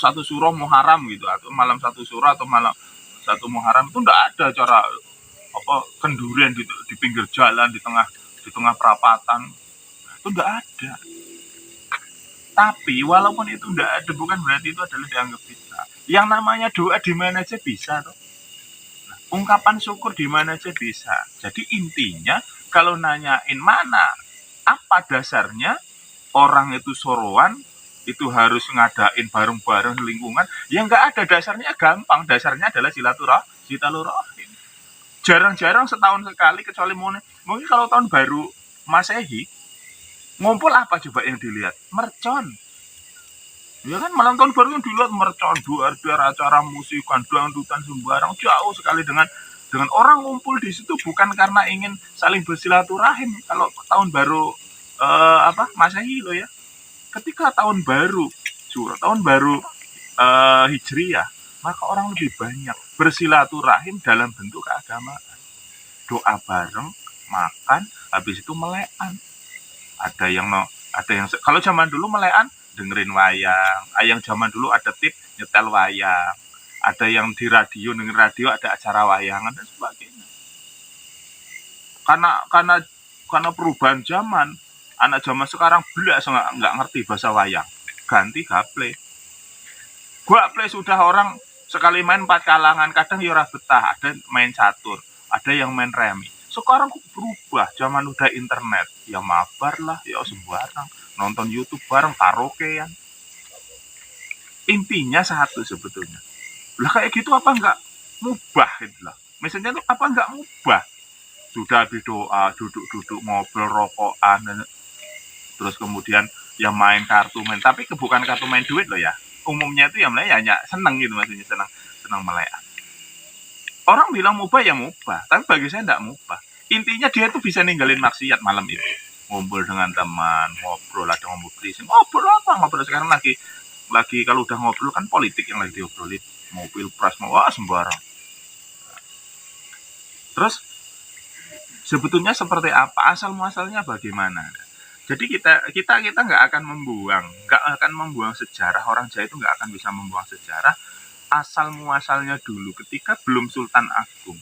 satu suro Muharram gitu, atau malam satu suro atau malam satu Muharram itu enggak ada acara apa kendurian di pinggir jalan di tengah perapatan. Itu enggak ada. Tapi walaupun itu enggak ada bukan berarti itu adalah dianggap bid'ah. Yang namanya doa di mana aja bisa toh. Ungkapan syukur di mana aja bisa. Jadi intinya kalau nanyain mana apa dasarnya orang itu sorowan itu harus ngadain bareng-bareng lingkungan, ya nggak ada dasarnya, gampang. Dasarnya adalah silaturahim. Jarang-jarang setahun sekali, kecuali mungkin kalau tahun baru Masehi, ngumpul apa coba yang dilihat? Mercon. Ya kan malam tahun baru yang dilihat mercon, duar acara musikan, dangdutan sembarang, jauh sekali dengan orang ngumpul di situ bukan karena ingin saling bersilaturahim. Kalau tahun baru Masehi lo ya. Ketika tahun baru Hijriyah, maka orang lebih banyak bersilaturahim dalam bentuk keagamaan. Doa bareng, makan, habis itu melekan. Ada yang kalau zaman dulu melekan dengerin wayang. Yang zaman dulu ada tip nyetel wayang. Ada yang di radio dengerin radio ada acara wayangan dan sebagainya. Karena perubahan zaman, anak zaman sekarang belas nggak ngerti bahasa wayang, ganti gaple. Gaple sudah orang sekali main 4 kalangan, kadang ya ora betah, ada main catur, ada yang main remi. Sekarang berubah, zaman udah internet, ya mabar lah, ya sembarang, nonton YouTube bareng, karaokean. Intinya satu sebetulnya. Lah kayak gitu apa nggak mubah gitu lah. Misalnya tuh apa nggak mubah? Sudah habis doa, duduk-duduk ngobrol, rokokan, terus kemudian ya main kartu main, tapi bukan kartu main duit loh ya. Umumnya itu ya hanya seneng gitu, maksudnya seneng melekan. Orang bilang mubah ya mubah, tapi bagi saya enggak mubah. Intinya dia tuh bisa ninggalin maksiat malam itu. Ngumpul dengan teman, ngobrol, ada ngobrol krising. Ngobrol sekarang lagi kalau udah ngobrol kan politik yang lagi diobrolin, mobil pras sembarang. Terus sebetulnya seperti apa, asal muasalnya bagaimana? Jadi kita nggak akan membuang sejarah. Orang Jawa itu nggak akan bisa membuang sejarah asal muasalnya dulu. Ketika belum Sultan Agung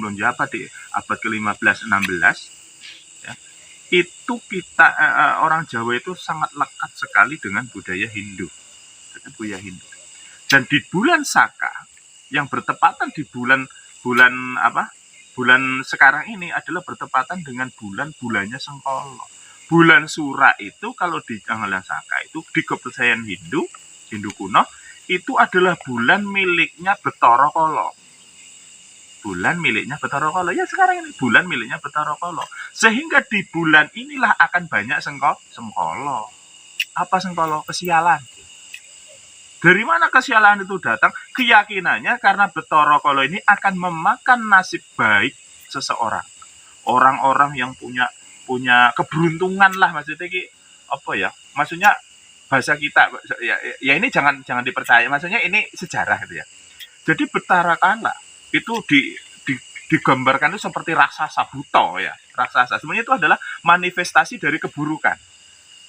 belum jabat di abad ke-15-16, ya, itu kita orang Jawa itu sangat lekat sekali dengan budaya Hindu. Dan di bulan Saka yang bertepatan di bulan sekarang ini adalah bertepatan dengan bulannya Sengkolo. Bulan Sura itu kalau di tanggal Saka itu di kepercayaan Hindu kuno itu adalah bulan miliknya Bathara Kala. Ya sekarang ini bulan miliknya Bathara Kala. Sehingga di bulan inilah akan banyak Sengkolo. Apa Sengkolo? Kesialan. Dari mana kesialan itu datang? Keyakinannya karena Bathara Kala ini akan memakan nasib baik seseorang. Orang-orang yang punya keberuntungan lah, maksudnya apa ya? Maksudnya bahasa kita ya ini jangan dipercaya. Maksudnya ini sejarah gitu ya. Jadi Bathara Kala itu digambarkan itu seperti raksasa buta ya. Raksasa sebenarnya itu adalah manifestasi dari keburukan.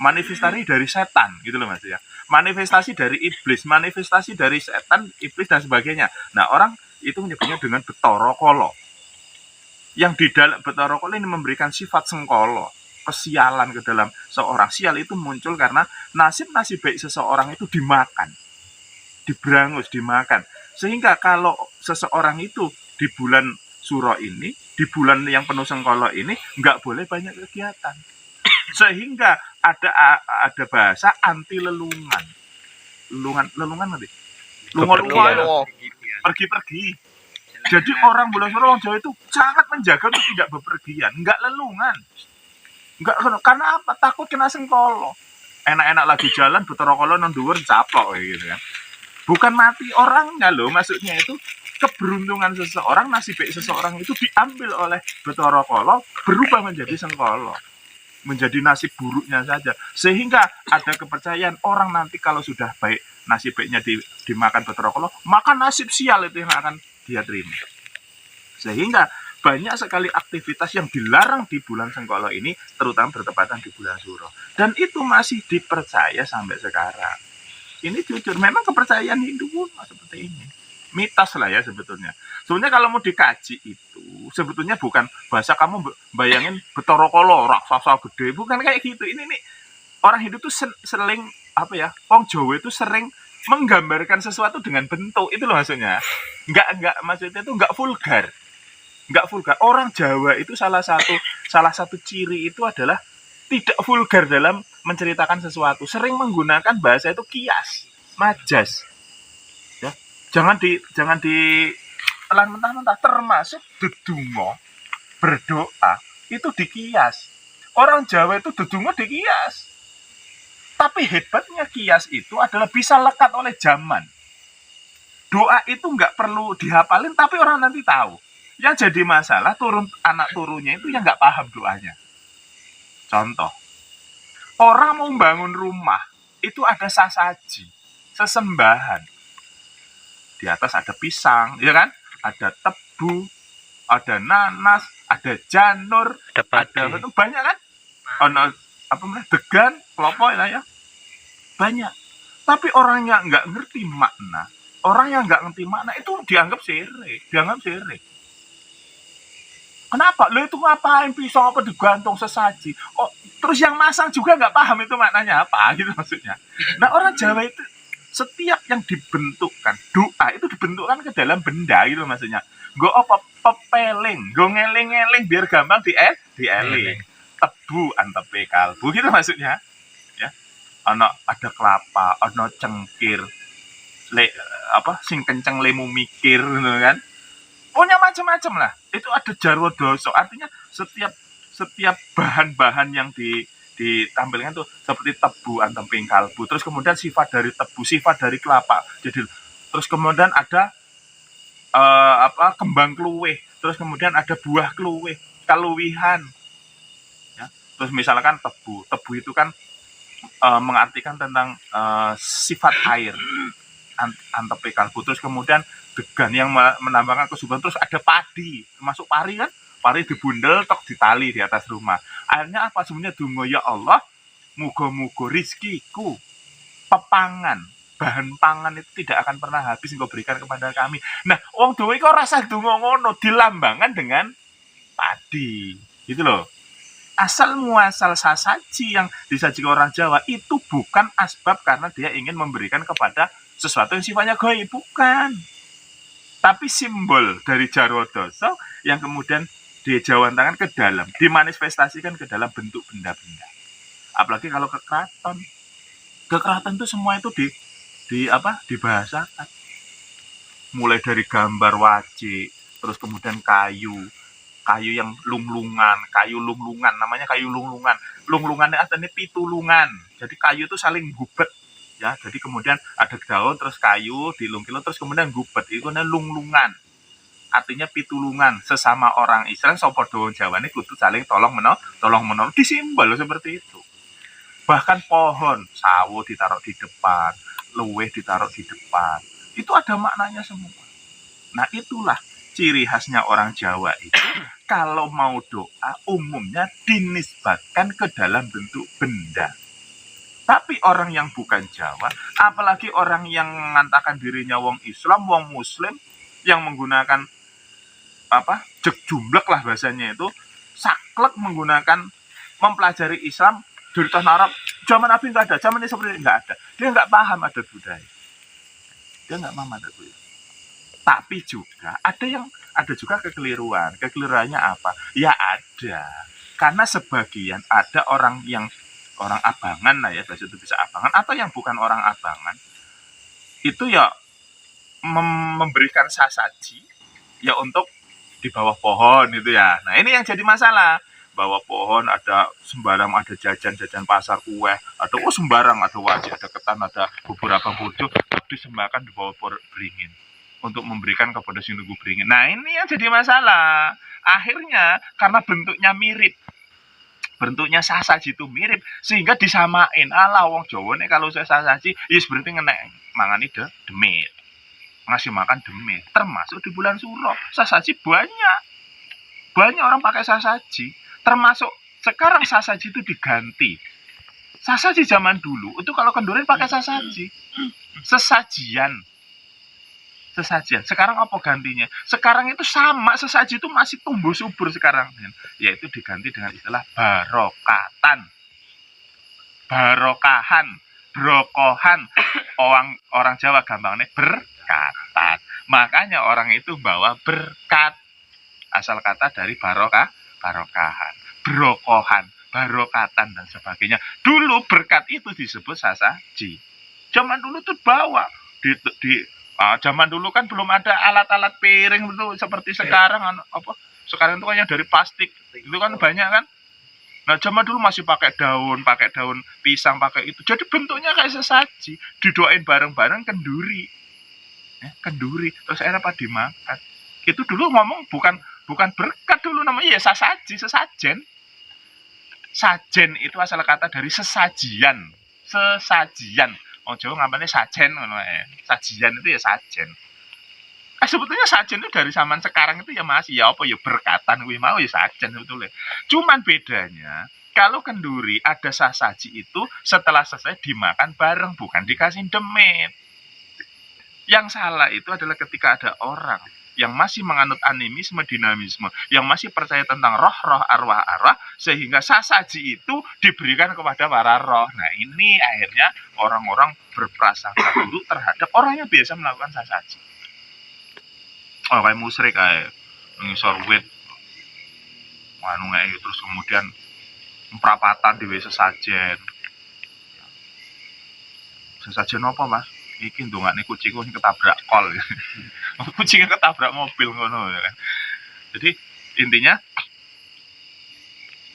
Manifestasi dari setan gitu loh Mas ya. Manifestasi dari iblis, manifestasi dari setan, iblis dan sebagainya. Nah, orang itu menyebutnya dengan Bathara Kala. Yang di dalam Bathara Kala ini memberikan sifat Sengkolo, kesialan ke dalam seorang. Sial itu muncul karena nasib baik seseorang itu dimakan, diberangus, dimakan. Sehingga kalau seseorang itu di bulan Suro ini, di bulan yang penuh Sengkolo ini, nggak boleh banyak kegiatan. Sehingga ada bahasa anti lelungan nanti pergi. Jadi orang bulan Suro Jawa itu sangat menjaga untuk tidak bepergian, nggak lelungan, nggak, karena apa? Takut kena Sengkolo. Enak-enak lagi jalan Bathara Kala nang dhuwur caplok gitu kan. Bukan mati orangnya loh, maksudnya itu keberuntungan seseorang, nasib baik seseorang itu diambil oleh Bathara Kala, berubah menjadi Sengkolo, menjadi nasib buruknya saja. Sehingga ada kepercayaan orang nanti kalau sudah baik, nasib baiknya dimakan Bathara Kala, maka nasib sial itu yang akan dia terima. Sehingga banyak sekali aktivitas yang dilarang di bulan Sengkolo ini, terutama bertepatan di bulan Suro. Dan itu masih dipercaya sampai sekarang. Ini jujur, memang kepercayaan Hindu pun seperti ini. Mitos lah ya sebetulnya. Sebenarnya kalau mau dikaji itu, sebetulnya bukan bahasa kamu bayangin Bathara Kala, raksasa gede, bukan kayak gitu. Ini nih orang Hindu tuh sering apa ya? Wong Jawa itu sering menggambarkan sesuatu dengan bentuk, itu loh maksudnya. Enggak maksudnya itu enggak vulgar. Enggak vulgar. Orang Jawa itu salah satu ciri itu adalah tidak vulgar dalam menceritakan sesuatu. Sering menggunakan bahasa itu kias, majas. Ya. Jangan di telan mentah-mentah, termasuk dedungo, berdoa itu dikias. Orang Jawa itu dedungo dikias. Tapi hebatnya kias itu adalah bisa lekat oleh zaman. Doa itu nggak perlu dihafalin, tapi orang nanti tahu. Yang jadi masalah anak turunnya itu yang nggak paham doanya. Contoh, orang mau bangun rumah itu ada sasaji, sesembahan. Di atas ada pisang, ya kan? Ada tebu, ada nanas, ada janur, ada banyak kan? Ono apa namanya? Degan, klopo ya. Banyak. Tapi orang yang nggak ngerti makna, itu dianggap syirik. Kenapa? Lo itu ngapain pisang apa digantung sesaji? Oh, terus yang masang juga nggak paham itu maknanya apa gitu maksudnya. Nah orang Jawa itu setiap yang dibentukkan doa itu dibentukkan ke dalam benda gitu maksudnya. Gue apa pepeling, gue ngeling biar gampang dieling. Tebu antepe kalbu gitu maksudnya. Ya, ada kelapa, ono cengkir, sing kenceng lemu mikir gitu kan. Punya macam-macam lah. Itu ada jarwo doso. Artinya setiap bahan-bahan yang ditampilkan tuh seperti tebu antemping kalbu. Terus kemudian sifat dari tebu, sifat dari kelapa. Jadi terus kemudian ada kembang kluwih. Terus kemudian ada buah kluwih, kaluwihan. Ya. Terus misalkan tebu itu kan mengartikan tentang sifat air. Antemping kalbu. Terus kemudian degan yang menambahkan kesuburan. Terus ada padi, termasuk pari kan? Pari dibundel tok ditali di atas rumah. Akhirnya apa sebenarnya donga ya Allah, muga-muga rizkiku, pepangan, bahan pangan itu tidak akan pernah habis engkau berikan kepada kami. Nah, wong doa iku rasa donga ngono dilambangkan dengan padi. Gitu loh. Asal muasal sasaji yang disajikan orang Jawa itu bukan asbab karena dia ingin memberikan kepada sesuatu yang sifatnya gaib, bukan. Tapi simbol dari jarwo doso yang kemudian dijawantahkan ke dalam, dimanifestasikan ke dalam bentuk benda-benda. Apalagi kalau ke keraton itu semua itu dibahasakan. Mulai dari gambar wajik, terus kemudian kayu yang lunglungan, namanya kayu lunglungan. Lunglungannya artinya pitulungan. Jadi kayu itu saling gubet. Ya, jadi kemudian ada daun terus kayu dilungkil terus kemudian gubet, itu namanya lunglungan. Artinya pitulungan sesama orang Islam sapa dawa Jawane kudu saling tolong menolong disimbol seperti itu. Bahkan pohon sawo ditaruh di depan, luweh ditaruh di depan. Itu ada maknanya semua. Nah, itulah ciri khasnya orang Jawa itu. Kalau mau doa umumnya dinisbatkan ke dalam bentuk benda. Tapi orang yang bukan Jawa, apalagi orang yang mengatakan dirinya wong Islam, wong Muslim, yang menggunakan jek jumblek lah bahasanya itu, saklek mempelajari Islam dari tanah Arab. Zaman Nabi nggak ada, zaman ini seperti nggak ada. Dia nggak paham adat budaya. Tapi juga ada juga kekeliruan. Kekeliruannya apa? Ya ada. Karena sebagian ada orang abangan lah ya, bahasa itu bisa abangan, atau yang bukan orang abangan, itu ya memberikan sasaji ya untuk di bawah pohon itu ya. Nah, ini yang jadi masalah. Bawah pohon ada sembarang, ada jajan pasar kue, ada sembarang, ada wajib, ada ketan, ada beberapa bodoh, disembahkan di bawah beringin untuk memberikan kepada si nunggu beringin. Nah, ini yang jadi masalah. Akhirnya karena bentuknya mirip, bentuknya sasaji itu mirip, sehingga disamain. Alah wong Jawa nih kalau saya sasaji, ya berarti ngenek mangani demit. Ngasih makan demit, termasuk di bulan Suro sasaji banyak orang pakai sasaji, termasuk sekarang sasaji itu diganti Sasaji zaman dulu itu kalau kenduren pakai sasaji. Sesajian. Sekarang apa gantinya? Sekarang itu sama, sesaji itu masih tumbuh subur sekarang, yaitu diganti dengan istilah barokatan, barokahan, brokohan. Orang Jawa gampangnya berkatan. Makanya orang itu bawa berkat, asal kata dari barokahan, brokohan, barokatan dan sebagainya. Dulu berkat itu disebut sasaji. Zaman dulu tuh bawa zaman dulu kan belum ada alat-alat piring itu seperti sekarang. Sekarang itu kan yang dari plastik itu kan banyak kan. Nah zaman dulu masih pakai daun pisang, pakai itu. Jadi bentuknya kayak sesaji, didoain bareng-bareng kenduri. Kenduri, terus akhirnya apa dimakan. Itu dulu ngomong bukan berkat dulu, namanya ya sesajen. Sajen itu asal kata dari sesajian. Oh Jawa ngapainnya sajen, sajian itu ya sajen. Sebetulnya sajen itu dari zaman sekarang itu ya masih ya apa ya berkatan gue mau ya sajen sebetulnya. Cuman bedanya kalau kenduri ada sasaji itu setelah selesai dimakan bareng, bukan dikasih demit. Yang salah itu adalah ketika ada orang yang masih menganut animisme, dinamisme, yang masih percaya tentang roh-roh, arwah-arwah, sehingga sasaji itu diberikan kepada para roh. Nah ini akhirnya orang-orang berprasangka buruk terhadap orang yang biasa melakukan sasaji. Oh kayak musyrik kayak ngisor wit, terus kemudian perapatan di sesajen. Sesajen apa mas? Iki ndongane kucingku sing ketabrak kol. Kucingnya ketabrak mobil ngono ya kan. Jadi intinya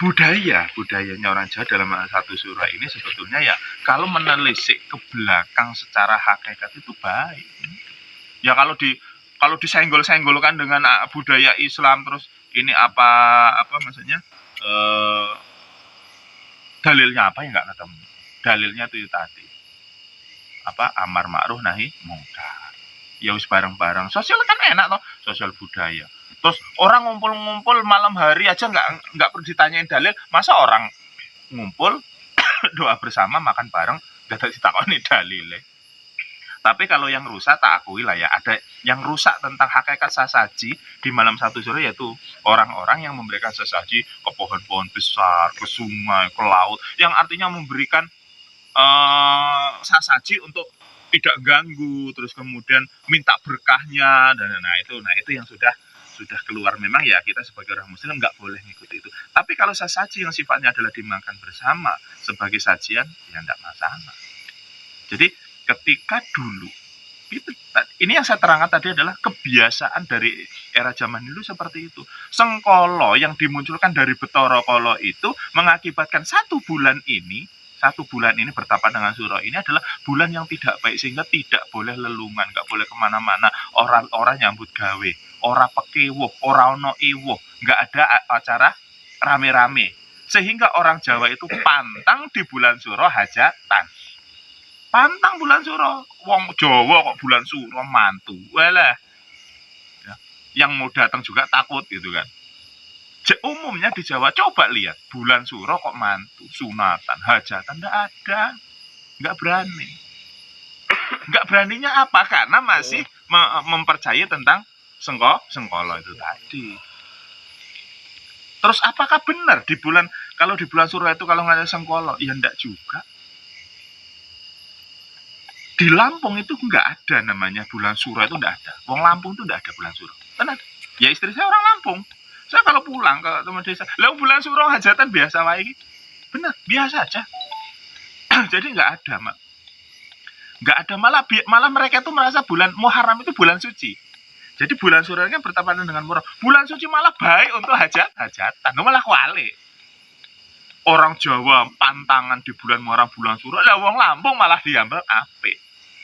budayanya orang Jawa dalam satu surah ini sebetulnya ya kalau menelisik ke belakang secara hakikat itu baik. Ya kalau disenggol-senggolkan dengan budaya Islam terus ini apa maksudnya dalilnya apa ya nggak ketemu. Dalilnya itu tadi amar ma'ruf nahi mungkar. Ya wis bareng-bareng. Sosial kan enak toh, sosial budaya. Terus orang ngumpul-ngumpul malam hari aja nggak perlu ditanyain dalil. Masa orang ngumpul doa bersama makan bareng nggak ditakoni dalile. Tapi kalau yang rusak tak akui lah ya, ada yang rusak tentang hakikat sesaji di malam satu surah, yaitu orang-orang yang memberikan sesaji ke pohon-pohon besar, ke sungai, ke laut, yang artinya memberikan sesaji untuk tidak ganggu, terus kemudian minta berkahnya dan itu yang sudah keluar. Memang ya kita sebagai orang muslim nggak boleh ngikuti itu. Tapi kalau sesaji yang sifatnya adalah dimakan bersama sebagai sajian ya nggak masalah. Jadi ketika dulu ini yang saya terangkan tadi adalah kebiasaan dari era zaman dulu seperti itu. Sengkolo yang dimunculkan dari Betara Kala itu mengakibatkan satu bulan ini bertepatan dengan surah ini adalah bulan yang tidak baik, sehingga tidak boleh lelungan, nggak boleh kemana-mana, orang nyambut gawe, orang pekewuh, orang ono iwuh, nggak ada acara rame-rame, sehingga orang Jawa itu pantang di bulan surah hajatan. Pantang bulan surah, wong Jawa kok bulan surah mantu, walah, ya. Yang mau datang juga takut gitu kan. Umumnya di Jawa, coba lihat bulan surah kok mantu, sunatan, hajatan nggak berani. Nggak beraninya apa? Karena masih mempercayai tentang sengkolo itu tadi. Terus apakah benar kalau di bulan surah itu kalau nggak ada sengkolo? Ya enggak juga. Di Lampung itu nggak ada namanya bulan surah, itu nggak ada. Wong Lampung itu nggak ada bulan surah. Kan ada. Ya istri saya orang Lampung. Saya kalau pulang ke teman desa, lalu bulan surah hajatan biasa wae. Benar, biasa aja. Jadi nggak ada, Mak. Nggak ada, malah mereka tuh merasa bulan Muharram itu bulan suci. Jadi bulan surah kan bertepatan dengan Muharram. Bulan suci malah baik untuk hajatan. Malah kuali. Orang Jawa pantangan di bulan Muharram, bulan surah, lah wong Lampung malah diambal apik.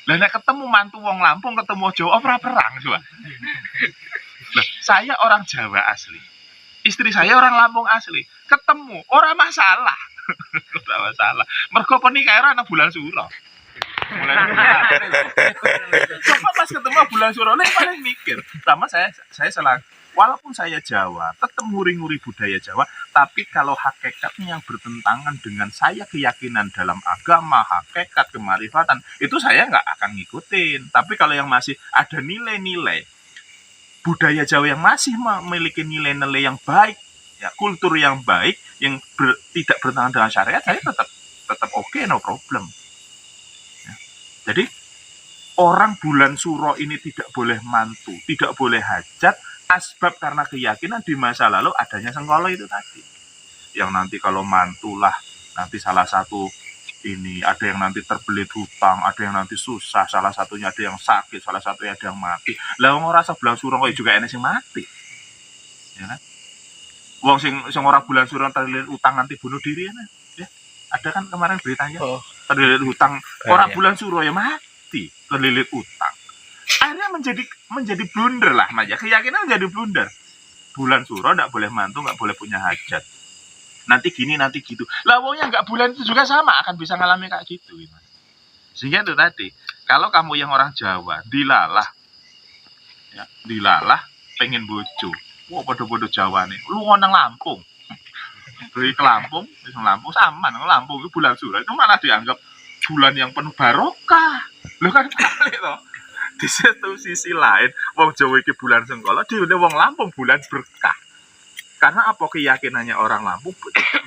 Lah nek ketemu mantu wong Lampung, ketemu Jawa ora perang coba. Nah, saya orang Jawa asli. Istri saya orang Lampung asli. Ketemu, orang masalah. Ora masalah. Mergo pernikahan ana bulan surah. Coba pas ketemu bulan surah, paling mikir. Sama saya selalu, walaupun saya Jawa, tetap nguri-nguri budaya Jawa, Tapi kalau hakikatnya yang bertentangan dengan saya keyakinan dalam agama, hakikat, kemarifatan, itu saya nggak akan ngikutin. Tapi kalau yang masih ada nilai-nilai budaya Jawa yang masih memiliki nilai-nilai yang baik, ya kultur yang baik, yang tidak bertentangan dengan syariat, saya tetap oke, no problem. Ya. Jadi orang bulan Suro ini tidak boleh mantu, tidak boleh hajat, asbab karena keyakinan di masa lalu adanya Sengkolo itu tadi. Yang nanti kalau mantulah, nanti salah satu ini, ada yang nanti terbelit hutang, ada yang nanti susah, salah satunya ada yang sakit, salah satunya ada yang mati. Lah wong ora bulan Suro kok juga enek sing mati. Ya kan? Wong sing ora bulan Suro terlilit utang nanti bunuh diri ya. Ada kan kemarin beritanya. Terlilit hutang, orang bulan Suro ya mati. Terlilit utang. Akhirnya menjadi blunder lah, Maya. Keyakinan menjadi blunder. Bulan Suro nggak boleh mantu, nggak boleh punya hajat. Nanti gini, nanti gitu. Lah wongnya nggak bulan itu juga sama akan bisa ngalami kayak gitu. Sehingga itu tadi, kalau kamu yang orang Jawa dilalah, ya, dilalah pengen bojo. Wah, podo-podo Jawa nih. Lu ngonang Lampung. Dari ke Lampung sama, Lampung itu bulan Suro itu malah dianggap bulan yang penuh barokah. Lo kan kali toh. Di satu sisi lain, wong Jawa iki bulan Sengkolo, di wong Lampung bulan berkah. Karena apa keyakinannya orang Lampung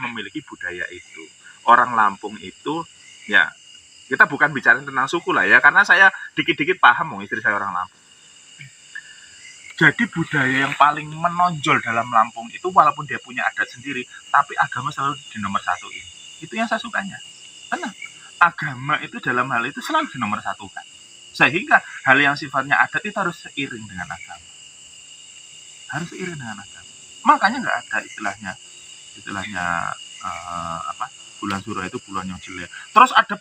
memiliki budaya itu. Orang Lampung itu, ya kita bukan bicara tentang suku lah ya, karena saya dikit-dikit paham, istri saya orang Lampung. Jadi budaya yang paling menonjol dalam Lampung itu walaupun dia punya adat sendiri, tapi agama selalu di nomor satuin. Itu yang saya sukanya. Karena agama itu dalam hal itu selalu di nomor satukan. Sehingga hal yang sifatnya adat itu harus seiring dengan agama. Harus seiring dengan agama. Makanya nggak ada istilahnya bulan Suro itu bulan yang jelek. Terus ada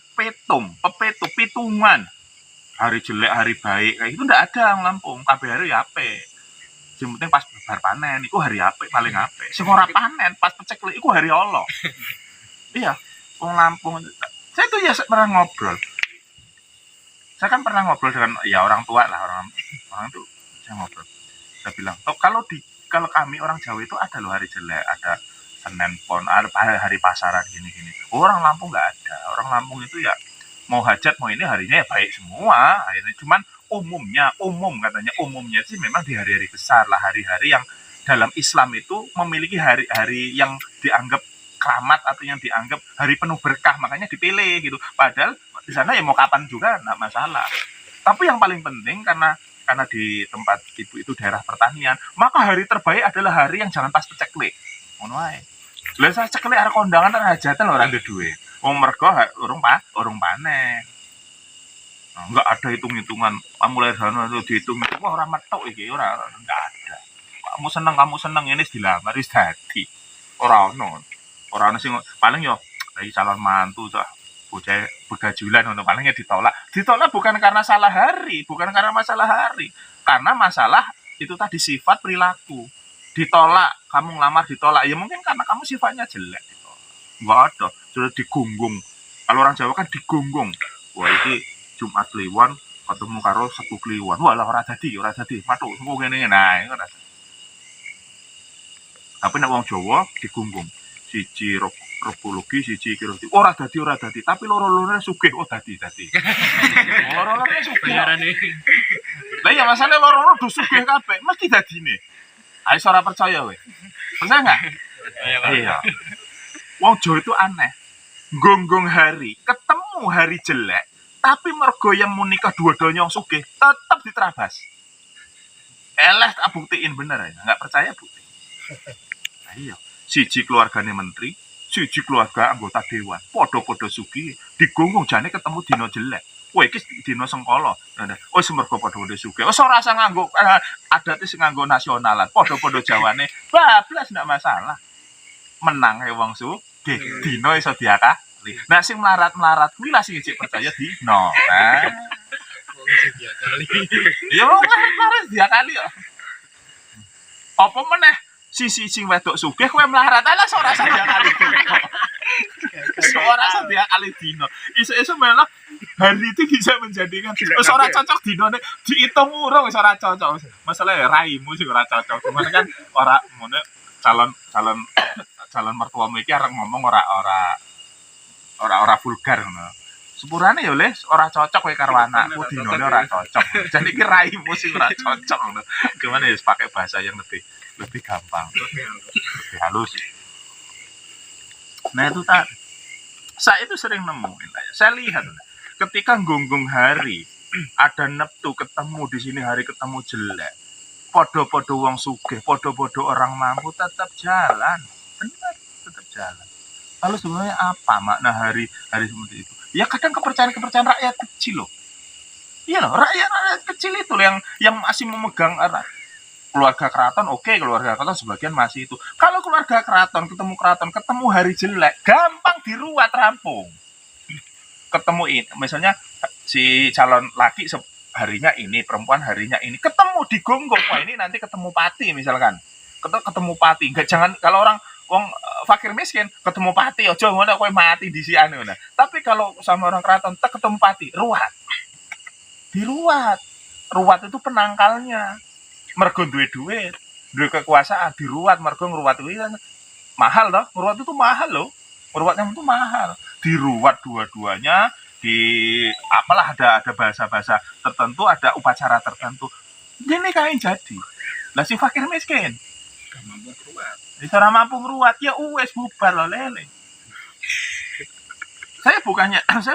pitungan. Hari jelek, hari baik, kayak itu nggak ada yang Lampung. Kabeh hari ya ape. Yang penting pas bar panen, itu hari ape, paling ape. Sing ora panen, pas peceklik, itu hari Allah. Iya, wong Lampung. Saya tuh ya pernah ngobrol. Saya kan pernah ngobrol dengan ya orang tua lah, orang itu saya ngobrol. Saya bilang, kalau kami orang Jawa itu ada loh hari jelek, ada Senin Pon, ada hari pasaran gini-gini. Orang Lampung nggak ada. Orang Lampung itu ya mau hajat mau ini harinya ya baik semua. Akhirnya cuman umumnya sih memang di hari-hari besar lah, hari-hari yang dalam Islam itu memiliki hari-hari yang dianggap keramat atau yang dianggap hari penuh berkah, makanya dipilih gitu. Padahal di sana ya mau kapan juga enggak masalah. Tapi yang paling penting karena di tempat ibu itu daerah pertanian, maka hari terbaik adalah hari yang jangan pas peceklik. Ngono ae. Lah saya ceklik arek kondangan arek hajatan ora ndek duwe. Wong mergo urung panen. Nah, enggak ada hitung-hitungan. Kamu lahir sana itu dihitung. Wah ora metok iki, ora enggak ada. Kamu seneng ini dilamar wis dadi. Ora ono sing paling yo dari calon mantu cah bocah begajulan ngono palingnya ditolak bukan karena salah hari, bukan karena masalah hari, karena masalah itu tadi sifat perilaku. Ditolak, kamu ngelamar ditolak, ya mungkin karena kamu sifatnya jelek ditolak. Enggak ada, sudah digunggung. Kalau orang Jawa kan digunggung. Wah ini Jumat Kliwon ketemu karo Setu Kliwon, walah ora dadi matuk engko ngene nah itu ora. Tapi nek wong Jawa digunggung. Siji robologi, siji kirurgi. Ora dadi, tapi loro-lorone sugih. Oh dadi. Loro-lorone sugih. Lah ya masalah loro-loro do sugih kabeh, mesti dadine. Ayo ora percaya kowe. Percaya enggak? Iya. Wong Jawa itu aneh. Gonggong hari, ketemu hari jelek, tapi mergo yang mau nikah dua-duanya yang sugih, tetap diterabas. Tak buktiin bener ya, enggak percaya bukti. Nah, iya. Siji keluargane menteri, siji keluarga anggota dewan, podo-podo sugih, digonggong jane ketemu dino jelek. Wah iki dino Sengkolo. Oh semergo podo-podo sugih. Wis ora usah nganggo adate sing nganggo nasionalan, podo-podo Jawane, bablas ndak masalah. Menang wong sugih, dino iso diakali. Nah sing melarat-melarat kuwi lah sing cek percaya dino. Nah. Wong sing diakali. Ya wong melarat diakali kok. Apa meneh sisi sing wedok sugih kowe melarat ala ora usah diakali dino. Ora usah diakali dino. Iso-iso malah hari itu bisa menjadikan wis ora cocok dinone diitung urung wis ora cocok. Masalah raimu sing ora cocok. Cuman kan ora ngene calon calon mertuamu iki arep ngomong ora vulgar ngono. Sepurane ya Les ora cocok kowe karo anakku, dinone ora cocok. Jadi iki raimu sing ora cocok ngono. Gimana ya pakai bahasa yang lebih gampang, lebih halus. Nah itu tadi. Saya itu sering nemuin. Saya lihat ketika gonggong hari ada neptu ketemu di sini hari ketemu jelek. Podo-podo wong sugih, podo-podo orang mampu tetap jalan. Benar, tetap jalan. Lalu sebenarnya apa makna hari seperti itu? Ya kadang kepercayaan rakyat kecil loh. Iya loh, rakyat kecil itu loh yang masih memegang keluarga keraton. Oke, keluarga keraton sebagian masih itu. Kalau keluarga keraton ketemu hari jelek, gampang diruat rampung. Ketemu ini, misalnya si calon laki harinya ini, perempuan harinya ini, ketemu di gonggong, wah ini nanti ketemu pati misalkan, ketemu pati, nggak jangan kalau orang fakir miskin ketemu pati, ojo ngono kowe mati di si anu. Tapi kalau sama orang keraton ketemu pati, diruat itu penangkalnya, mergo duwe duit, duwe kekuasaan, diruat mergo ngruwat kuwi kan mahal toh, ngruwat itu mahal loh, ngruwatnya itu mahal, diruat dua-duanya. Di apalah ada bahasa-bahasa tertentu, ada upacara tertentu. Ini kain jadi. Lah si fakir miskin ora mampu ngruwat, ya wes bubar loh lele. Saya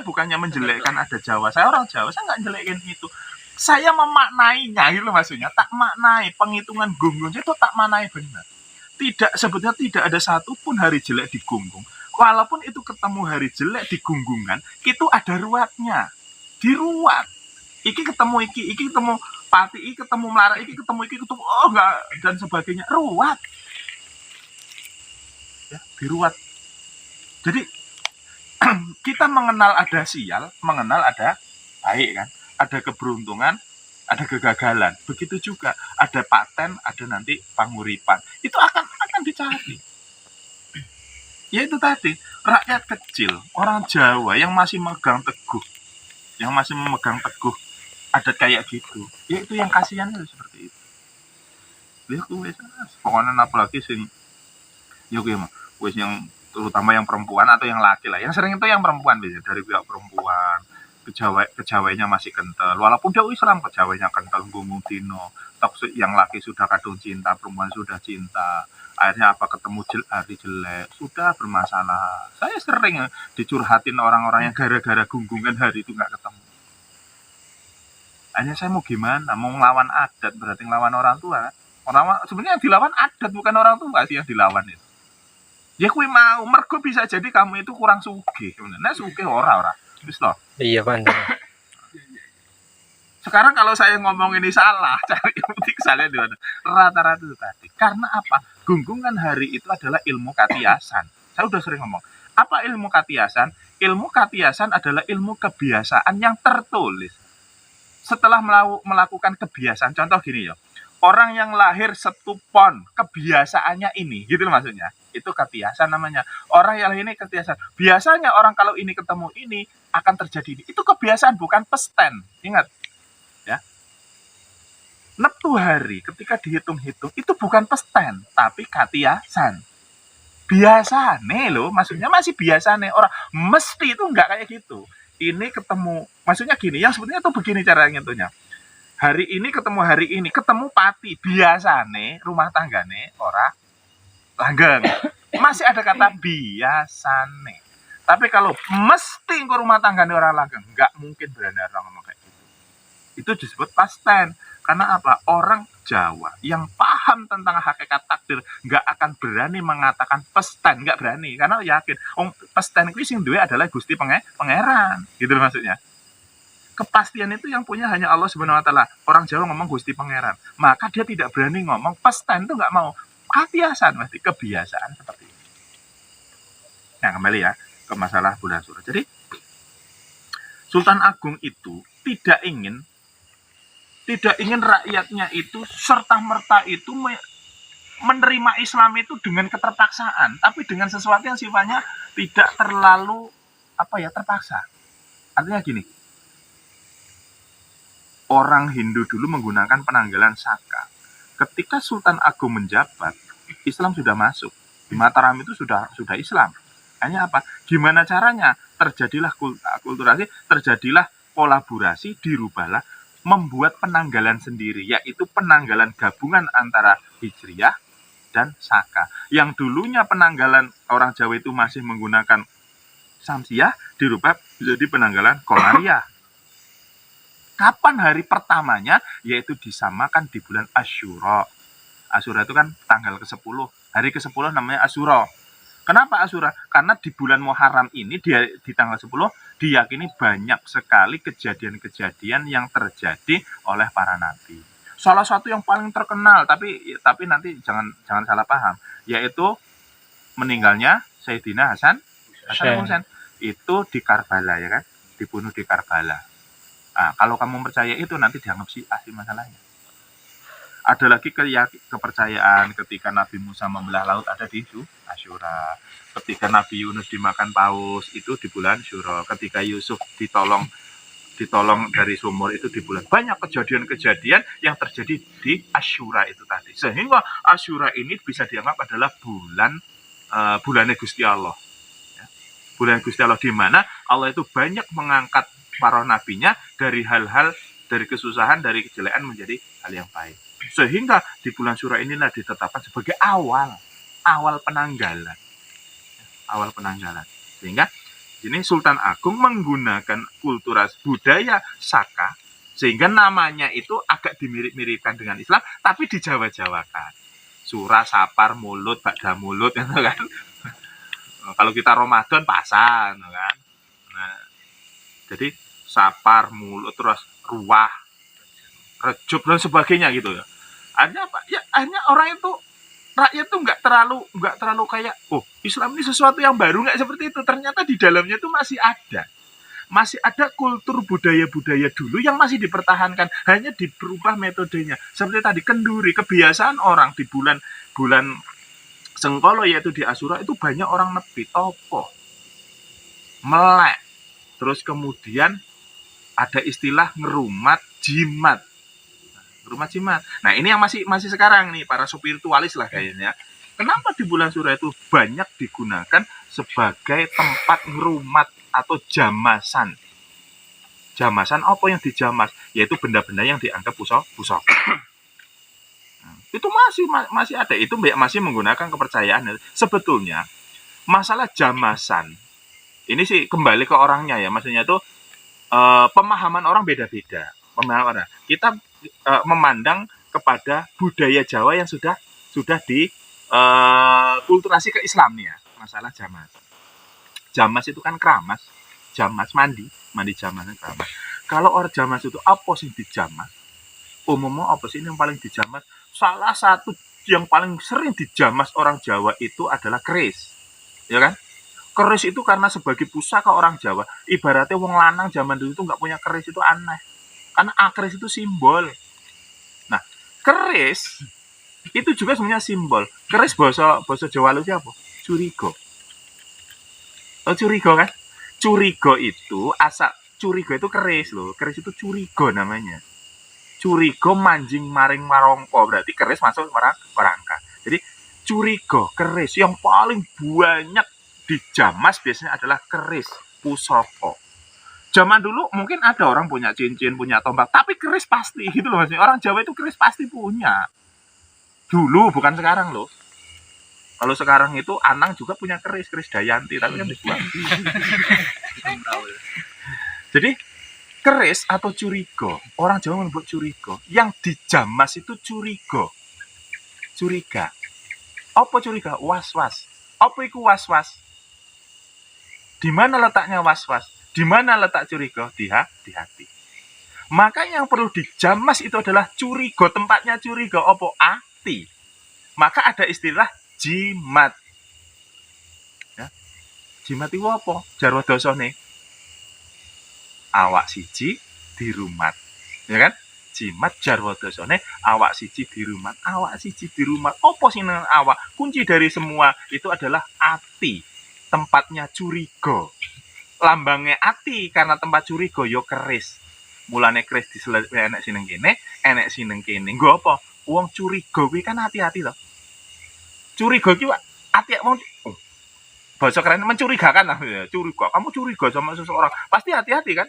bukannya menjelekkan ada Jawa. Saya orang Jawa, saya nggak jelekin itu. Saya memaknainya gitu maksudnya, tak maknai penghitungan gonggong itu tak maknai benar. Sebetulnya tidak ada satupun hari jelek di gonggong. Walaupun itu ketemu hari jelek di gunggungan, itu ada ruatnya. Diruat. Iki ketemu iki ketemu pati, iki ketemu melarat, iki ketemu oh enggak dan sebagainya. Ruat. Ya, diruat. Jadi kita mengenal ada sial, mengenal ada baik kan, ada keberuntungan, ada kegagalan. Begitu juga ada paten, ada nanti panguripan. Itu akan dicari. Ya itu tadi, rakyat kecil, orang Jawa yang masih memegang teguh adat kayak gitu. Ya itu yang kasihan itu seperti itu. Lihat wes, pokoknya apalagi sing ya wes yang terutama yang perempuan atau yang laki lah. Yang sering itu yang perempuan biasanya, dari pihak perempuan. Kejawainya masih kental, walaupun dia Islam kejawainya kental gunggung dino. Toksik yang laki sudah kadung cinta, perempuan sudah cinta. Akhirnya apa ketemu hari jelek, sudah bermasalah. Saya sering dicurhatin orang-orang yang gara-gara gunggungan hari itu nggak ketemu. Akhirnya saya mau gimana? Mau ngelawan adat berarti ngelawan orang tua. Sebenarnya yang dilawan adat bukan orang tua sih yang dilawan itu. Ya kui mau, mergo bisa jadi kamu itu kurang sugih. Nah sugih ora. Iya Pak. Sekarang kalau saya ngomong ini salah, cari bukti kesalnya di mana? Rata-rata itu tadi. Karena apa? Gunggungan hari itu adalah ilmu katiasan. Saya udah sering ngomong. Apa ilmu katiasan? Ilmu katiasan adalah ilmu kebiasaan yang tertulis. Setelah melakukan kebiasaan, contoh gini ya. Orang yang lahir setupon, kebiasaannya ini, gitu loh maksudnya. Itu katiasan namanya. Orang yang ini katiasan. Biasanya orang kalau ini ketemu ini, akan terjadi ini. Itu kebiasaan, bukan pesten. Ingat. Ya. Neptu hari, ketika dihitung-hitung, itu bukan pesten, tapi katiasan. Biasa nih loh, maksudnya masih biasa nih. Orang mesti itu enggak kayak gitu. Ini ketemu, maksudnya gini, yang sebetulnya tuh begini cara ngitungnya. Hari ini ketemu pati, biasa nih rumah tangga nih orang langgeng. Masih ada kata biasa nih. Tapi kalau mesti ke rumah tangga nih orang langgeng, nggak mungkin berani orang ngomong kayak gitu. Itu disebut past tense. Karena apa? Orang Jawa yang paham tentang hakikat takdir nggak akan berani mengatakan past tense, nggak berani karena yakin. Past tense itu sing duwe adalah Gusti Pangeran, gitu maksudnya. Kepastian itu yang punya hanya Allah Subhanahu wa taala. Orang Jawa ngomong Gusti Pangeran, maka dia tidak berani ngomong pestan itu nggak mau. Katiasan, mesti kebiasaan seperti itu. Nah, kembali ya ke masalah bulan Suro. Jadi Sultan Agung itu tidak ingin rakyatnya itu serta-merta itu menerima Islam itu dengan keterpaksaan, tapi dengan sesuatu yang sifatnya tidak terlalu terpaksa. Artinya gini, orang Hindu dulu menggunakan penanggalan Saka. Ketika Sultan Agung menjabat, Islam sudah masuk. Di Mataram itu sudah Islam. Hanya apa? Gimana caranya? Terjadilah akulturasi, terjadilah kolaborasi, dirubahlah, membuat penanggalan sendiri, yaitu penanggalan gabungan antara Hijriyah dan Saka. Yang dulunya penanggalan orang Jawa itu masih menggunakan Samsiah, dirubah menjadi penanggalan Komariah. Kapan hari pertamanya? Yaitu disamakan di bulan Asyura. Asyura itu kan tanggal ke-10. Hari ke-10 namanya Asyura. Kenapa Asyura? Karena di bulan Muharram ini, di tanggal 10, diyakini banyak sekali kejadian-kejadian yang terjadi oleh para nabi. Salah satu yang paling terkenal, tapi nanti jangan salah paham, yaitu meninggalnya Sayyidina Hasan Husain. Itu di Karbala, ya kan? Dibunuh di Karbala. Nah, kalau kamu percaya itu nanti dianggap Syiah masalahnya. Ada lagi kepercayaan ketika Nabi Musa membelah laut ada di Asyura. Ketika Nabi Yunus dimakan paus itu di bulan Syura. Ketika Yusuf ditolong dari sumur itu di bulan. Banyak kejadian-kejadian yang terjadi di Asyura itu tadi. Sehingga Asyura ini bisa dianggap adalah bulannya Gusti Allah. Ya. Bulan Gusti Allah di mana Allah itu banyak mengangkat para nabinya dari hal-hal, dari kesusahan, dari kejelekan menjadi hal yang baik. Sehingga di bulan Syura inilah ditetapkan sebagai awal penanggalan. Awal penanggalan. Sehingga ini Sultan Agung menggunakan kulturas budaya Saka, sehingga namanya itu agak dimirip-miripkan dengan Islam, tapi dijawa-jawakan. Surah, Sapar, Mulut, Ba'da Mulut, gitu kan. Kalau kita Ramadan pasan, kan. Nah, jadi Sapar, Mulut, terus Ruah, Rejub dan sebagainya gitu ya. Hanya apa? Ya hanya orang itu, rakyat tuh nggak terlalu kayak, oh Islam ini sesuatu yang baru, nggak seperti itu. Ternyata di dalamnya itu masih ada kultur budaya-budaya dulu yang masih dipertahankan, hanya diperubah metodenya. Seperti tadi kenduri, kebiasaan orang di bulan Sengkolo yaitu di Asyura itu banyak orang nepi topo, melek, terus kemudian ada istilah ngerumat jimat. Rumah jimat. Nah, ini yang masih sekarang nih, para spiritualis lah kayaknya. Kenapa di bulan Syura itu banyak digunakan sebagai tempat ngerumat atau jamasan? Jamasan apa yang dijamas? Yaitu benda-benda yang dianggap pusaka. Itu masih ada. Itu masih menggunakan kepercayaan. Sebetulnya masalah jamasan ini sih kembali ke orangnya ya. Maksudnya itu pemahaman orang beda-beda. Pemahaman orang. Kita memandang kepada budaya Jawa yang sudah kulturasi ke Islam nih ya, masalah jamas. Jamas itu kan keramas, jamas mandi jamas kan keramas. Kalau orang jamas itu apa sih dijamas? Umumnya apa sih yang paling dijamas? Salah satu yang paling sering dijamas orang Jawa itu adalah keris, ya kan? Keris itu karena sebagai pusaka orang Jawa, ibaratnya wong lanang zaman dulu itu nggak punya keris itu aneh. Karena keris itu simbol. Nah, keris itu juga sebenarnya simbol. Keris bahasa Jawa lu siapa? Curiga. Oh, curiga kan? Curiga itu curiga itu keris loh. Keris itu curiga namanya. Curiga manjing maring marongko, berarti keris masuk warangka. Jadi curiga, keris yang paling banyak dijamas biasanya adalah keris, pusaka. Zaman dulu mungkin ada orang punya cincin, punya tombak, tapi keris pasti gitu loh maksudnya. Orang Jawa itu keris pasti punya. Dulu, bukan sekarang loh. Kalau sekarang itu Anang juga punya keris Dayanti, tapi kan dibuang. Jadi keris atau curiga, orang Jawa menyebut curiga. Yang dijamas itu curiga. Apa curiga? Was-was. Apa itu was-was? Di mana letaknya was-was? Di mana letak curiga? Di hati. Maka yang perlu dijamas itu adalah curiga. Tempatnya curiga apa? Ati. Maka ada istilah jimat. Ya. Jimat itu apa? Jarwa dosane. Awak siji dirumat. Ya kan? Jimat jarwa dosane awak siji dirumat. Awak siji dirumat. Apa sih nang awak? Kunci dari semua itu adalah ati. Tempatnya curiga. Lambangnya ati karena tempat curiga yo keris. Mulane keris diselesai enek sineng kene, enek sineng kene. Nggo apa? Wong curiga kuwi kan hati-hati to. Curiga ki hati wong bahasa keren mencurigakan lah ya, curiga. Kamu curiga sama seseorang, pasti hati-hati kan?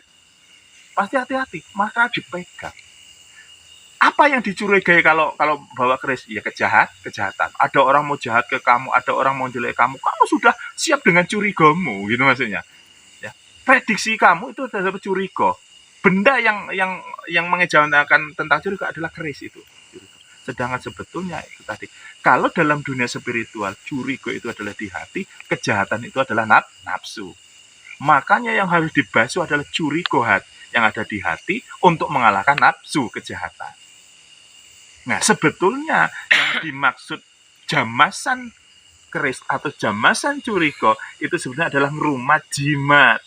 Pasti hati-hati, maka dipegang. Apa yang dicurigai kalau kalau bawa keris? Ya kejahatan. Ada orang mau jahat ke kamu, ada orang mau jelek kamu, kamu sudah siap dengan curigamu, gitu maksudnya. Ya. Prediksi kamu itu adalah curiga. Benda yang mengejawantakan tentang curiga adalah keris itu. Sedangkan sebetulnya itu tadi, kalau dalam dunia spiritual, curiga itu adalah di hati, kejahatan itu adalah nafsu. Makanya yang harus dibasuh adalah curiga yang ada di hati untuk mengalahkan nafsu kejahatan. Nah, sebetulnya yang dimaksud jamasan keris atau jamasan curiga itu sebenarnya adalah ngerumat jimat.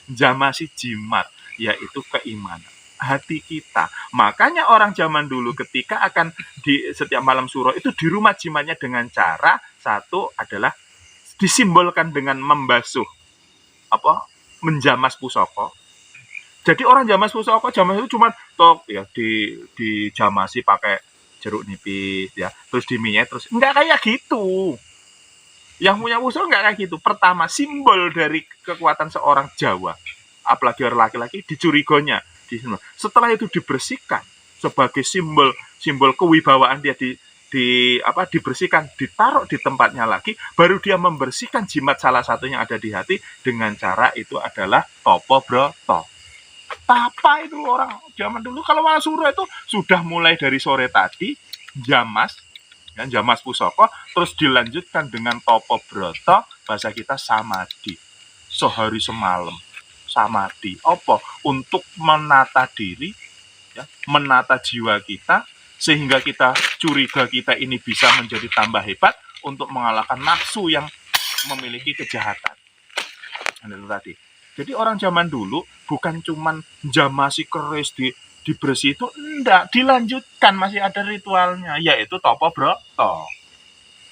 Jamasi jimat, yaitu keimanan hati kita. Makanya orang zaman dulu ketika akan di setiap malam suro itu di rumah jimatnya dengan cara satu adalah disimbolkan dengan membasuh menjamas pusaka. Jadi orang jamas pusaka, jamas itu cuma tok ya dijamasi pakai jeruk nipis ya, terus diminyai terus enggak kayak gitu. Yang punya pusaka enggak kayak gitu. Pertama, simbol dari kekuatan seorang Jawa, apalagi orang laki-laki, dicurigonya. Setelah itu dibersihkan sebagai simbol kewibawaan dia dibersihkan, ditaruh di tempatnya lagi, baru dia membersihkan jimat salah satunya ada di hati dengan cara itu adalah topo broto. Tapa itu orang zaman dulu kalau Wasura itu sudah mulai dari sore tadi jamas pusaka, terus dilanjutkan dengan topo broto, bahasa kita samadhi, sehari semalam samadhi. Apa? Untuk menata diri, ya, menata jiwa kita sehingga kita curiga kita ini bisa menjadi tambah hebat untuk mengalahkan nafsu yang memiliki kejahatan. Itu tadi. Jadi orang zaman dulu bukan cuman jamasi keris dibersih itu, enggak, dilanjutkan, masih ada ritualnya, yaitu topo broto.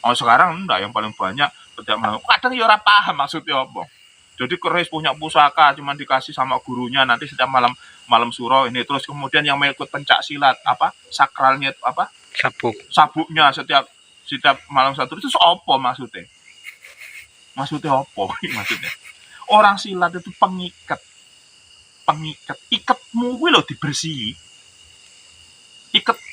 Oh sekarang enggak, yang paling banyak setiap malam kadang ya ora paham maksudnya apa. Jadi keris punya pusaka cuman dikasih sama gurunya, nanti setiap malam suro ini, terus kemudian yang mengikut pencak silat sakralnya sabuknya setiap malam satu itu apa maksudnya? Maksudnya apa? Maksudnya orang silat itu pengikat, ikatmu gue loh dibersihi.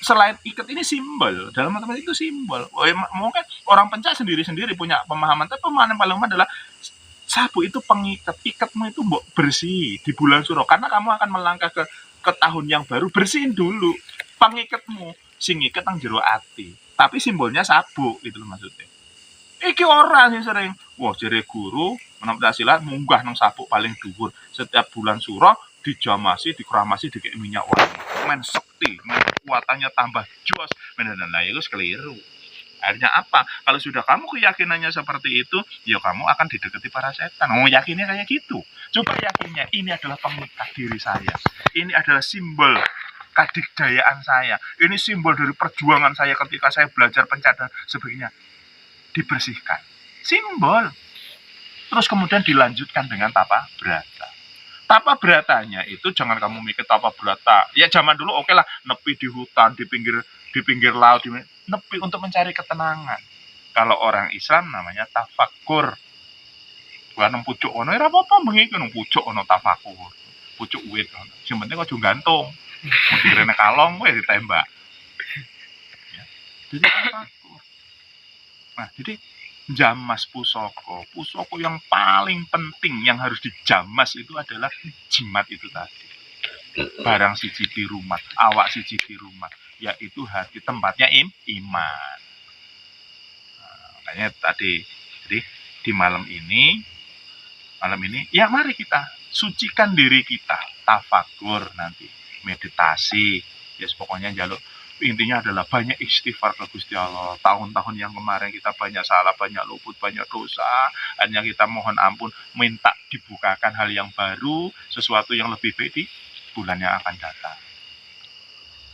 Selain ikat ini simbol, dalam matematika itu simbol. Mungkin orang pencak sendiri punya pemahaman, tapi pemahaman paling umum adalah sabuk itu pengikat, ikatmu itu mbok bersih di bulan suro, karena kamu akan melangkah ke tahun yang baru, bersihin dulu pengikatmu, sing iket nang jero ati, tapi simbolnya sabuk gitu loh maksudnya. Iki orang yang sering, wah jere guru menampilkan silat munggah nang sabuk paling dhuwur, setiap bulan suro dijamasi, dikeramasi, dikei minyak wangi, men sekti, kekuatannya tambah jos, lah itu keliru. Akhirnya apa? Kalau sudah kamu keyakinannya seperti itu, ya kamu akan didekati para setan. Mau yakinnya kayak gitu. Coba yakinnya, ini adalah pengikat diri saya. Ini adalah simbol kadikdayaan saya. Ini simbol dari perjuangan saya ketika saya belajar pencak dan sebagainya. Dibersihkan. Simbol. Terus kemudian dilanjutkan dengan tapa brata. Tapa beratanya itu jangan kamu mikir tapa berata. Ya zaman dulu oke lah, nepi di hutan, di pinggir laut, nepi untuk mencari ketenangan. Kalau orang Islam namanya tafakur. Bukan nang pucuk ono ora apa-apa bengi nang pucuk ono tafakur. Pucuk wit ono. Sing penting aja gantung. Mungkin kalong kowe ditembak. Ya. Jadi tafakur. Nah, jadi jamas pusaka yang paling penting yang harus dijamas itu adalah jimat itu tadi. Barang siji di rumah, awak siji di rumah, yaitu hati tempatnya iman. Nah, makanya tadi, jadi di malam ini ya mari kita sucikan diri kita, tafakur nanti, meditasi, ya pokoknya jaluk. Intinya adalah banyak istighfar ke Gusti Allah. Tahun-tahun yang kemarin kita banyak salah, banyak luput, banyak dosa. Hanya kita mohon ampun, minta dibukakan hal yang baru, sesuatu yang lebih baik di bulan yang akan datang.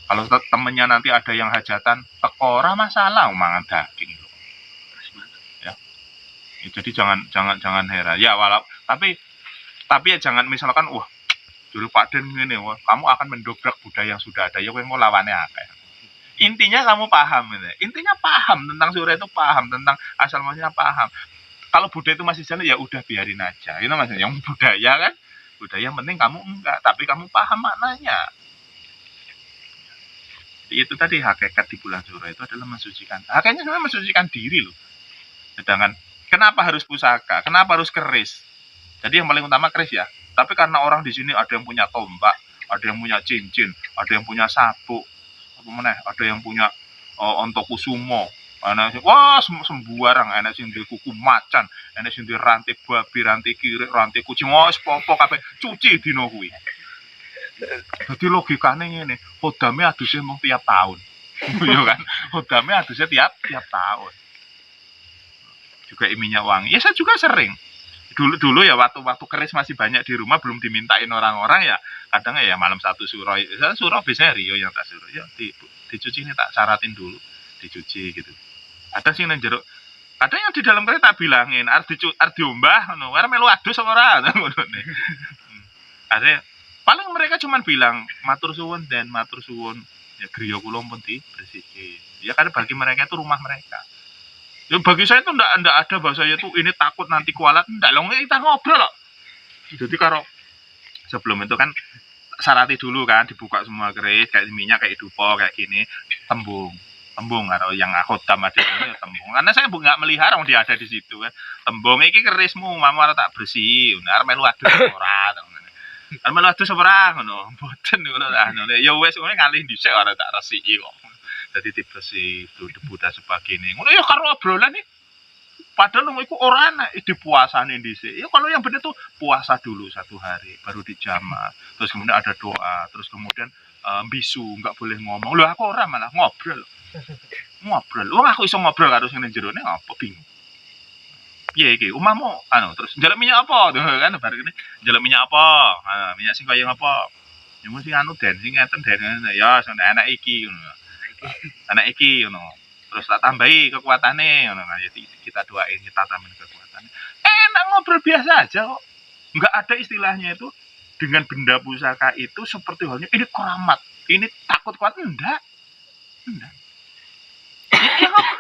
Kalau temennya nanti ada yang hajatan, tekora masalah, mangan daging. Ya. Jadi jangan heran. Ya tapi ya jangan misalkan, juru Pak Den ngene, kamu akan mendobrak budaya yang sudah ada. Ya kowe nglawane akeh. Intinya kamu paham gitu. Intinya paham tentang surah itu, paham tentang asal muasalnya, paham. Kalau Buddha itu masih jalan ya udah biarin aja. Itu maksudnya yang budaya kan. Budaya yang penting kamu enggak, tapi kamu paham maknanya. Itu tadi hakikat di bulan surah itu adalah mensucikan. Hakikatnya sebenarnya mensucikan diri loh. Sedangkan kenapa harus pusaka? Kenapa harus keris? Jadi yang paling utama keris ya. Tapi karena orang di sini ada yang punya tombak, ada yang punya cincin, ada yang punya sabuk, ada yang punya ontokusumo, wah sembarang, enak sing duwe kuku macan, enak sing duwe rantai babi, rantai kirik, rantai kucing, wah popo kabeh cuci dina kuwi. Dadi logikane ngene, hodame aduse mung tiap tahun. Ya kan? Hodame aduse tiap tahun. Juga minyak wangi. Ya saya juga sering. Dulu ya waktu keris masih banyak di rumah, belum dimintain orang-orang ya, kadang ya malam satu surau. Surau biasanya Rio yang tak suruh ya dicuci ini, tak syaratin dulu dicuci gitu. Ada sih nang jeruk, ada yang di dalam keris tak bilangin arep diombah ngono, arep melu adus apa ora ngono. Ada paling mereka cuman bilang matur suwun dan matur suwun, ya griya kula pun dibersihke. Ya karena bagi mereka itu rumah mereka. Ya bagi saya itu enggak ada bahasa itu ini takut nanti kualat, enggak loh, kita ngobrol loh. Jadi kalau sebelum itu kan syarati dulu kan, dibuka semua keris kayak minyak, kayak dupo kayak gini, tembung kalau yang khodam ada ini tembung. Karena saya nggak melihara dia ada di situ kan. Tembung iki kerismu mama tak bersih, arep melu adus ora to. Arep melu adus ora ngono. Mboten ngono lah. Ya wis ngono ngalih dhisik ora tak resiki kok. Jadi dibersih itu debu dan sebagainya. Ngono ya karo obrolan nih. Padahal iku ora ana ide puasane dhisik. Ya kalau yang bener tuh puasa dulu 1 hari baru dijamah. Terus kemudian ada doa, terus kemudian bisu, enggak boleh ngomong. Lho aku ora malah ngobrol. Ngobrol. Wong aku iso ngobrol karo sing jerone apa bingung. Piye iki? Omahmu terus njaluk minyak apa? Tuh kan bar kene njaluk minyak apa? Minyak sing kaya ngapa? Ya mesti den sing ngeten den. Ya enak iki ngono. Anak iki ngono. Terus tak tambahi kekuatane ngono kan. Kita doain, kita tambahin kekuatannya. Enak ngobrol biasa aja kok. Enggak ada istilahnya itu dengan benda pusaka itu seperti halnya ini keramat, ini takut kuat, enggak.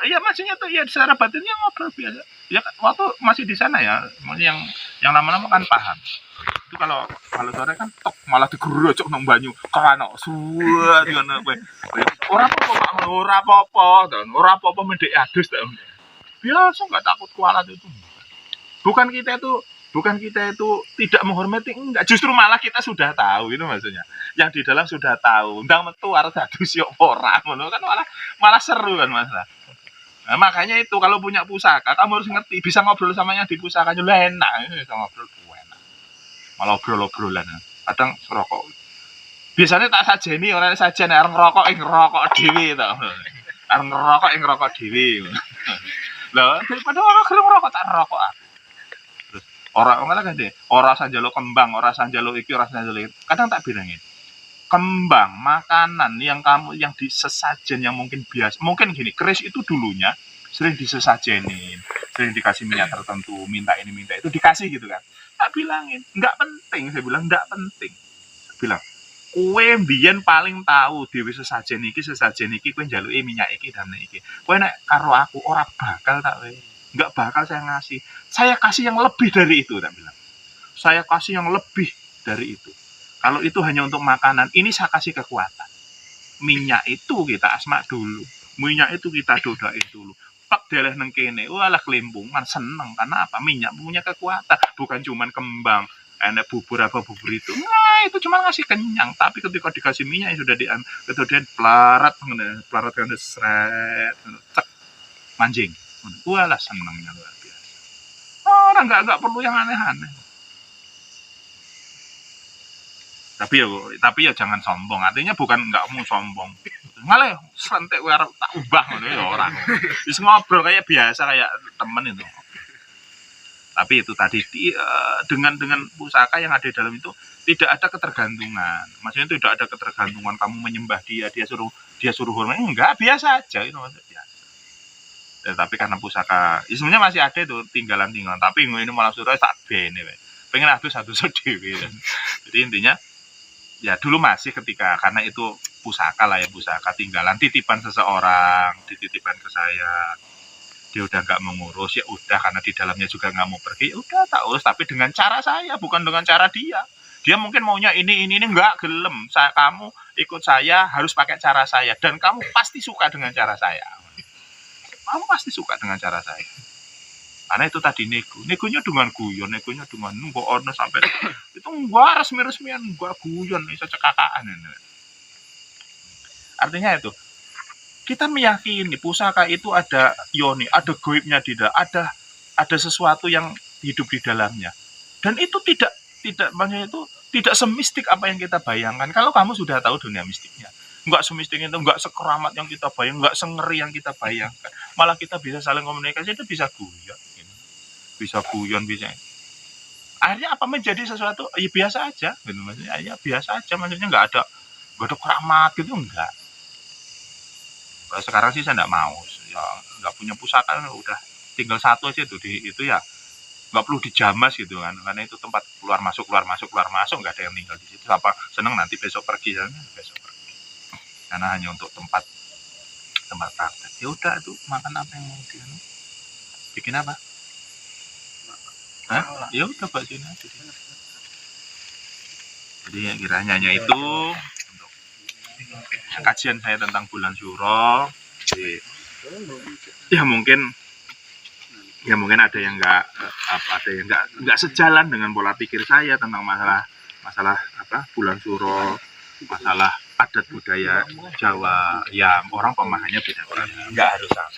Ya maksudnya tuh ya secara batinnya ngobrol biasa. Ya waktu masih di sana ya, yang lama-lama kan paham. Itu kalau sore kan tok malah digerocok nang banyu kana suwet ngono kowe. Ora apa-apa dan ora apa-apa mendek adus ta. Biasa enggak takut kualat itu. Bukan kita itu tidak menghormati, enggak, justru malah kita sudah tahu itu maksudnya. Yang di dalam sudah tahu, ndang metu arep adus yo ora ngono kan malah seru kan Mas. Nah, makanya itu kalau punya pusaka kamu harus ngerti bisa ngobrol sama yang di pusakanya enak, bisa ngobrol enak. Malah obrol-obrolan. Kadang rokok. Biasanya tak sajeni ora sajen areng ngerokok dhewe to. Areng ngerokok dhewe. Lah daripada orang gelem ngerokok tak rokok. Terus ora ngene kan ora sanjalo kembang, ora sanjalo iki, ora sanjalo iki. Kadang tak bilangin. Kembang, makanan yang di sesajen yang mungkin biasa. Mungkin gini, keris itu dulunya sering disesajenin, sering dikasih minyak tertentu, minta ini minta itu dikasih gitu kan. Tak bilangin, enggak penting, saya bilang enggak penting. Saya bilang, kowe mbiyen paling tahu dhewe sesajen iki kowe njaluki minyak iki dan iki. Kowe nek karo aku ora bakal tak we. Enggak bakal saya ngasih. Saya kasih yang lebih dari itu, tak bilang. Saya kasih yang lebih dari itu. Kalau itu hanya untuk makanan, ini saya kasih kekuatan. Minyak itu kita asma dulu. Minyak itu kita dodain dulu. Pak deleh neng kene, walah kelimpungan, seneng. Karena apa? Minyak punya kekuatan. Bukan cuman kembang, enak bubur itu. Nah, itu cuma ngasih kenyang. Tapi ketika dikasih minyak sudah kemudian pelarat kan seret, cek, manjing. Walah senengnya luar biasa. Orang nggak perlu yang aneh-aneh. Tapi ya jangan sombong. Artinya bukan nggak mau sombong. Malah santai gue tak ubah ngono ya orang. Bisa ngobrol kayak biasa kayak temen itu. Tapi itu tadi dengan pusaka yang ada di dalam itu tidak ada ketergantungan. Maksudnya tidak ada ketergantungan kamu menyembah dia suruh hormat. Enggak, biasa aja itu maksudnya. Tapi karena pusaka, sebenarnya masih ada itu tinggalan. Tapi ini malah sudah tak bene. Pengen satu dewe. Jadi intinya ya dulu masih ketika karena itu pusaka lah ya, pusaka tinggalan titipan seseorang, dititipkan ke saya. Dia udah nggak mengurus, ya udah karena di dalamnya juga nggak mau pergi, ya udah tak urus tapi dengan cara saya, bukan dengan cara dia. Dia mungkin maunya ini nggak gelem. Kamu ikut saya harus pakai cara saya dan kamu pasti suka dengan cara saya. Kamu pasti suka dengan cara saya. Karena itu tadi negonya dengan guyon, negonya dengan nunggu ono sampai itu enggak resmi-resmian, enggak guyon, bisa cekakaan ini. Artinya itu kita meyakini pusaka itu ada yoni, ada goibnya tidak, ada sesuatu yang hidup di dalamnya. Dan itu tidak maksudnya itu tidak semistik apa yang kita bayangkan. Kalau kamu sudah tahu dunia mistiknya, enggak semistik itu, enggak sekeramat yang kita bayangkan, enggak sengeri yang kita bayangkan. Malah kita bisa saling komunikasi, itu bisa guyon. Bisa guyon, bisa. Akhirnya apa menjadi sesuatu ya biasa aja gitu, maksudnya ya biasa aja, maksudnya nggak ada keramat gitu, enggak. Kalau sekarang sih saya nggak mau ya, nggak punya pusaka udah tinggal satu aja tuh itu ya nggak perlu dijamas gitu kan, karena itu tempat keluar masuk nggak ada yang tinggal di situ. Apa seneng nanti besok pergi karena hanya untuk tempat praktek. Ya udah itu makan apa yang mau bikin apa. Hah? Ya udah Pak sini aja. Jadi yang kiranya hanya itu untuk kajian saya tentang bulan Syuro. Jadi, ya mungkin ada yang nggak sejalan dengan pola pikir saya tentang masalah bulan Syuro, masalah adat budaya Jawa yang orang pemahamannya beda-beda. Nggak harus sama.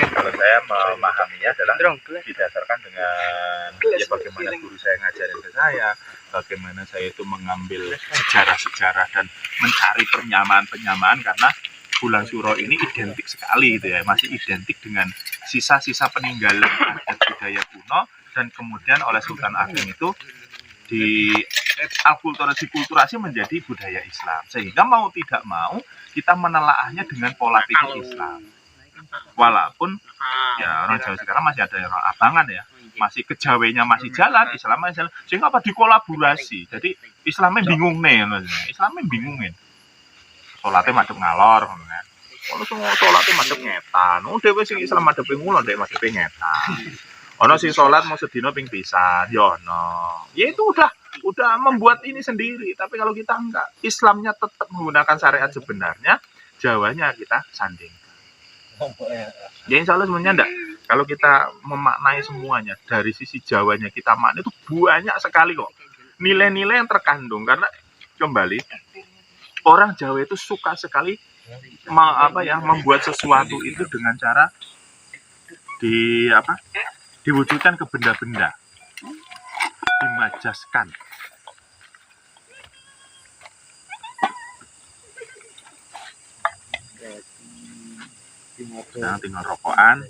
Kalau saya memahaminya adalah didasarkan dengan ya bagaimana guru saya ngajarin ke saya, bagaimana saya itu mengambil sejarah-sejarah dan mencari penyamaan karena bulan Syuro ini identik sekali gitu ya, masih identik dengan sisa-sisa peninggalan adat budaya kuno dan kemudian oleh Sultan Ageng itu dikulturasi menjadi budaya Islam, sehingga mau tidak mau kita menelaahnya dengan pola pikir Islam. Walaupun ya orang Jawa sekarang masih ada yang abangan ya, masih kejawanya masih jalan, Islamnya jalan, sehingga apa dikolaborasi. Jadi Islamnya bingung nih, Islamnya bingungin. Sholatnya madhep ngalor, kan? Kalau semua sholatnya madhep ngetan, dewe sing Islam madhep ngulon, dewe madhep ngetan. Ono sing sholat mau sedino ping pisan, ya ono. Ya itu udah membuat ini sendiri. Tapi kalau kita enggak, Islamnya tetap menggunakan syariat sebenarnya, Jawanya kita sanding. Ya insya Allah sebenarnya enggak. Kalau kita memaknai semuanya dari sisi Jawanya kita maknai itu banyak sekali kok. Nilai-nilai yang terkandung karena kembali orang Jawa itu suka sekali membuat sesuatu itu dengan cara diwujudkan ke benda-benda, dimajaskan. Nah, tinggal rokokan.